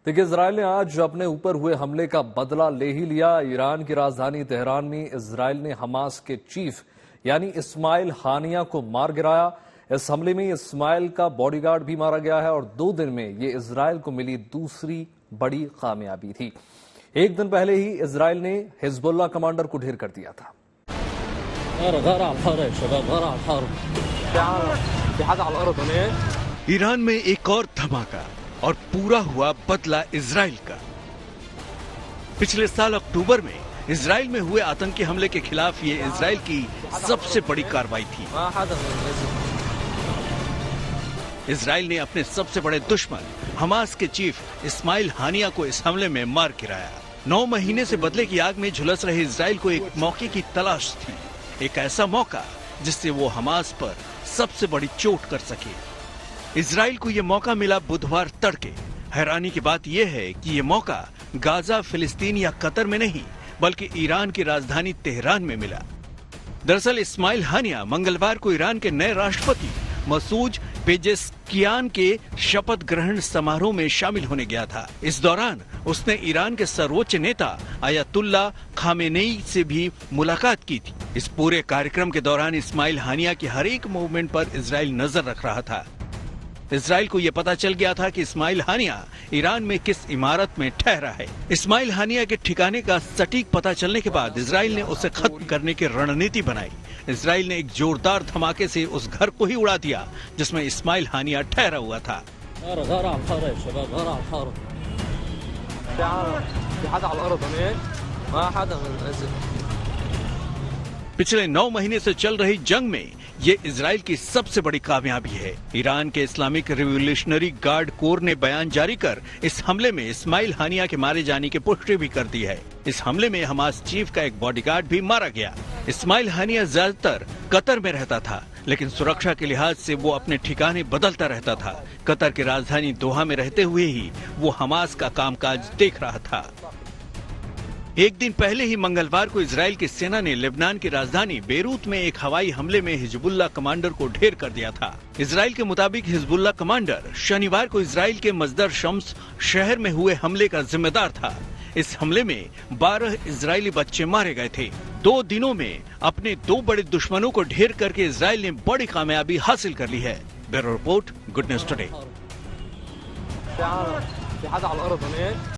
देखिए, इजराइल ने आज अपने ऊपर हुए हमले का बदला ले ही लिया। ईरान की राजधानी तेहरान में इजराइल ने हमास के चीफ यानी इस्माइल हानिया को मार गिराया। इस हमले में इस्माइल का बॉडीगार्ड भी मारा गया है और 2 दिन में ये इजराइल को मिली दूसरी बड़ी कामयाबी थी। एक दिन पहले ही इजराइल ने हिजबुल्लाह कमांडर को ढेर कर दिया था। ईरान में एक और धमाका और पूरा हुआ बदला इजराइल का। पिछले साल अक्टूबर में इजराइल में हुए आतंकी हमले के खिलाफ ये इजराइल की सबसे बड़ी कार्रवाई थी। इजराइल ने अपने सबसे बड़े दुश्मन हमास के चीफ इस्माइल हानिया को इस हमले में मार गिराया। 9 महीने से बदले की आग में झुलस रहे इजराइल को एक मौके की तलाश थी, एक ऐसा मौका जिससे वो हमास पर सबसे बड़ी चोट कर सके। इजराइल को यह मौका मिला बुधवार तड़के। हैरानी की बात यह है कि यह मौका गाजा, फिलिस्तीन या कतर में नहीं बल्कि ईरान की राजधानी तेहरान में मिला। दरअसल इस्माइल हानिया मंगलवार को ईरान के नए राष्ट्रपति मसूद पेजेश्कियान के शपथ ग्रहण समारोह में शामिल होने गया था। इस दौरान उसने ईरान के सर्वोच्च नेता अयतुल्ला खामेनेई से भी मुलाकात की थी। इस पूरे कार्यक्रम के दौरान इस्माइल हानिया की हर एक मूवमेंट पर इजराइल नजर रख रहा था। इजराइल को यह पता चल गया था कि इस्माइल हानिया ईरान में किस इमारत में ठहरा है। इस्माइल हानिया के ठिकाने का सटीक पता चलने के बाद इजराइल ने उसे खत्म करने की रणनीति बनाई। इजराइल ने एक जोरदार धमाके से उस घर को ही उड़ा दिया जिसमें इस्माइल हानिया ठहरा हुआ था। पिछले 9 महीने से चल रही जंग में ये इजराइल की सबसे बड़ी कामयाबी है। ईरान के इस्लामिक रिवोल्यूशनरी गार्ड कोर ने बयान जारी कर इस हमले में इस्माइल हानिया के मारे जाने की पुष्टि भी कर दी है। इस हमले में हमास चीफ का एक बॉडीगार्ड भी मारा गया। इस्माइल हानिया ज्यादातर कतर में रहता था, लेकिन सुरक्षा के लिहाज से वो अपने ठिकाने बदलता रहता था। कतर की राजधानी दोहा में रहते हुए ही वो हमास का कामकाज देख रहा था। एक दिन पहले ही मंगलवार को इजराइल की सेना ने लेबनान की राजधानी बेरूत में एक हवाई हमले में हिजबुल्लाह कमांडर को ढेर कर दिया था। इजराइल के मुताबिक हिजबुल्लाह कमांडर शनिवार को इजराइल के मजदर शम्स शहर में हुए हमले का जिम्मेदार था। इस हमले में 12 इजरायली बच्चे मारे गए थे। 2 दिनों में अपने 2 बड़े दुश्मनों को ढेर करके इजराइल ने बड़ी कामयाबी हासिल कर ली है। Bureau report, good news today.